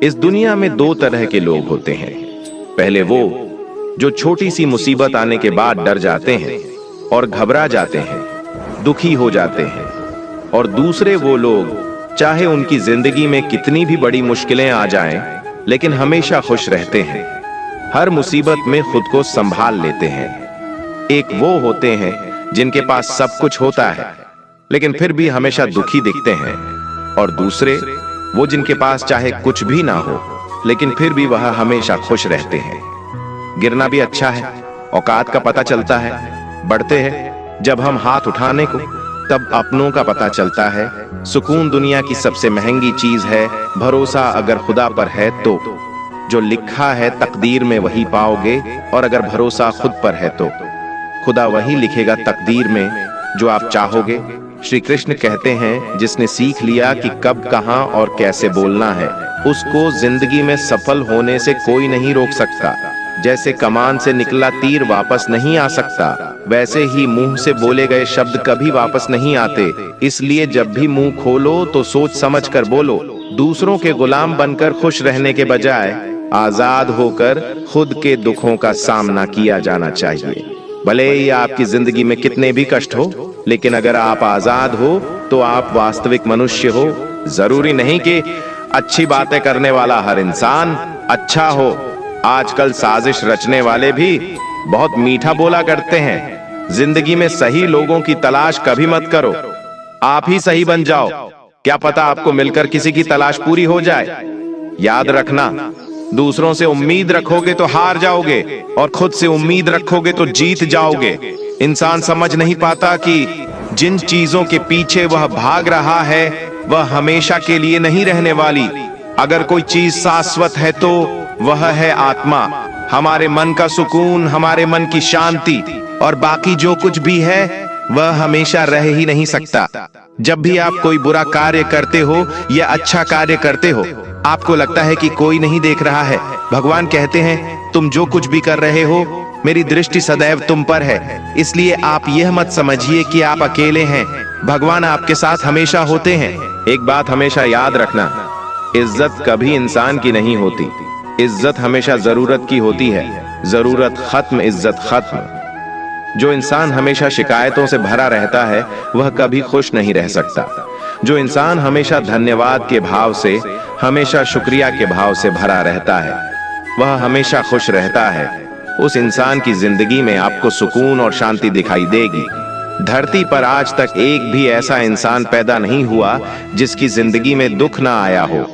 इस दुनिया में दो तरह के लोग होते हैं। पहले वो जो छोटी सी मुसीबत आने के बाद डर जाते हैं और घबरा जाते हैं, दुखी हो जाते हैं। और दूसरे वो लोग चाहे उनकी जिंदगी में कितनी भी बड़ी मुश्किलें आ जाएं, लेकिन हमेशा खुश रहते हैं, हर मुसीबत में खुद को संभाल लेते हैं। एक वो होते हैं जिनके पास सब कुछ होता है लेकिन फिर भी हमेशा दुखी दिखते हैं, और दूसरे वो जिनके पास चाहे कुछ भी ना हो लेकिन फिर भी वह हमेशा खुश रहते हैं। गिरना भी अच्छा है, औकात का पता चलता है। बढ़ते हैं जब हम हाथ उठाने को, तब अपनों का पता चलता है। सुकून दुनिया की सबसे महंगी चीज है, भरोसा अगर खुदा पर है तो। जो लिखा है तकदीर में वही पाओगे, और अगर भरोसा खुद पर है तो खुदा वही लिखेगा तकदीर में जो आप चाहोगे। श्री कृष्ण कहते हैं, जिसने सीख लिया कि कब, कहां और कैसे बोलना है, उसको जिंदगी में सफल होने से कोई नहीं रोक सकता। जैसे कमान से निकला तीर वापस नहीं आ सकता, वैसे ही मुंह से बोले गए शब्द कभी वापस नहीं आते। इसलिए जब भी मुंह खोलो तो सोच समझ कर बोलो। दूसरों के गुलाम बनकर खुश रहने के बजाय आजाद होकर खुद के दुखों का सामना किया जाना चाहिए। भले ही आपकी जिंदगी में कितने भी कष्ट हो, लेकिन अगर आप आजाद हो तो आप वास्तविक मनुष्य हो। जरूरी नहीं कि अच्छी बातें करने वाला हर इंसान अच्छा हो। आजकल साजिश रचने वाले भी बहुत मीठा बोला करते हैं। जिंदगी में सही लोगों की तलाश कभी मत करो, आप ही सही बन जाओ। क्या पता आपको मिलकर किसी की तलाश पूरी हो जाए। याद रखना, दूसरों से उम्मीद रखोगे तो हार जाओगे, और खुद से उम्मीद रखोगे तो जीत जाओगे। इंसान समझ नहीं पाता कि जिन चीजों के पीछे वह भाग रहा है वह हमेशा के लिए नहीं रहने वाली। अगर कोई चीज शाश्वत है तो वह है आत्मा, हमारे मन का सुकून, हमारे मन की शांति। और बाकी जो कुछ भी है वह हमेशा रह ही नहीं सकता। जब भी आप कोई बुरा कार्य करते हो या अच्छा कार्य करते हो, आपको लगता है कि कोई नहीं देख रहा है। भगवान कहते हैं, तुम जो कुछ भी कर रहे हो मेरी दृष्टि सदैव तुम पर है। इसलिए आप यह मत समझिए कि आप अकेले हैं, भगवान आपके साथ हमेशा होते हैं। एक बात हमेशा याद रखना, इज्जत कभी इंसान की नहीं होती, इज्जत हमेशा जरूरत की होती है। जरूरत खत्म, इज्जत खत्म। जो इंसान हमेशा शिकायतों से भरा रहता है वह कभी खुश नहीं रह सकता। जो इंसान हमेशा धन्यवाद के भाव से, हमेशा शुक्रिया के भाव से भरा रहता है, वह हमेशा खुश रहता है। उस इंसान की जिंदगी में आपको सुकून और शांति दिखाई देगी। धरती पर आज तक एक भी ऐसा इंसान पैदा नहीं हुआ जिसकी जिंदगी में दुख ना आया हो।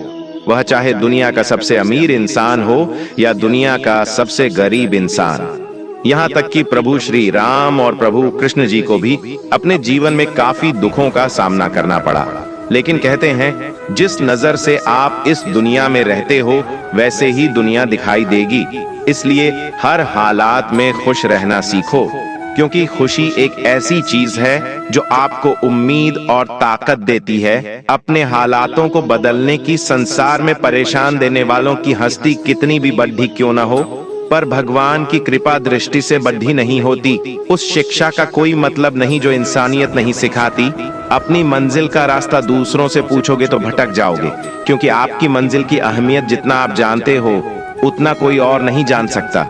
वह चाहे दुनिया का सबसे अमीर इंसान हो या दुनिया का सबसे गरीब इंसान। यहाँ तक कि प्रभु श्री राम और प्रभु कृष्ण जी को भी अपने जीवन में काफी दुखों का सामना करना पड़ा। लेकिन कहते हैं, जिस नजर से आप इस दुनिया में रहते हो वैसे ही दुनिया दिखाई देगी। इसलिए हर हालात में खुश रहना सीखो, क्योंकि खुशी एक ऐसी चीज है जो आपको उम्मीद और ताकत देती है। अपने हालातों को बदलने की, संसार में परेशान देने वालों की हस्ती कितनी भी बड़ी क्यों ना हो, पर भगवान की कृपा दृष्टि से बड़ी नहीं होती। उस शिक्षा का कोई मतलब नहीं जो इंसानियत नहीं सिखाती। अपनी मंजिल का रास्ता दूसरों से पूछोगे तो भटक जाओगे, क्योंकि आपकी मंजिल की अहमियत जितना आप जानते हो उतना कोई और नहीं जान सकता।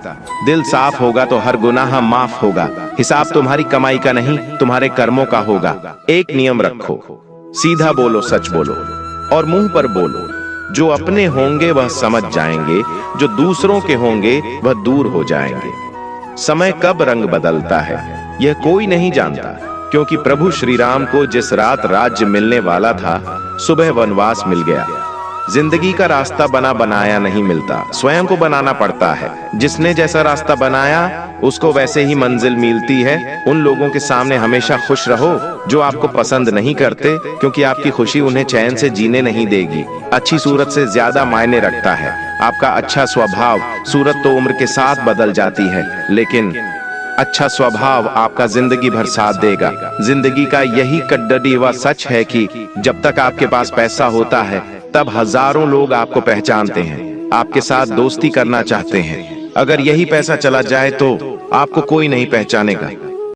दिल साफ होगा तो हर गुनाह माफ होगा। हिसाब तुम्हारी कमाई का नहीं, तुम्हारे कर्मों का होगा। एक नियम रखो, सीधा बोलो, सच बोलो और मुंह पर बोलो। जो अपने होंगे वह समझ जाएंगे, जो दूसरों के होंगे वह दूर हो जाएंगे। समय कब रंग बदलता है यह कोई नहीं जानता, क्योंकि प्रभु श्री राम को जिस रात राज्य मिलने वाला था, सुबह वनवास मिल गया। जिंदगी का रास्ता बना बनाया नहीं मिलता, स्वयं को बनाना पड़ता है। जिसने जैसा रास्ता बनाया उसको वैसे ही मंजिल मिलती है। उन लोगों के सामने हमेशा खुश रहो जो आपको पसंद नहीं करते, क्योंकि आपकी खुशी उन्हें चैन से जीने नहीं देगी। अच्छी सूरत से ज्यादा मायने रखता है आपका अच्छा स्वभाव। सूरत तो उम्र के साथ बदल जाती है, लेकिन अच्छा स्वभाव आपका जिंदगी भर साथ देगा। जिंदगी का यही कड़वी हुआ सच है कि जब तक आपके पास पैसा होता है तब हजारों लोग आपको पहचानते हैं, आपके साथ दोस्ती करना चाहते हैं। अगर यही पैसा चला जाए तो आपको कोई नहीं पहचानेगा।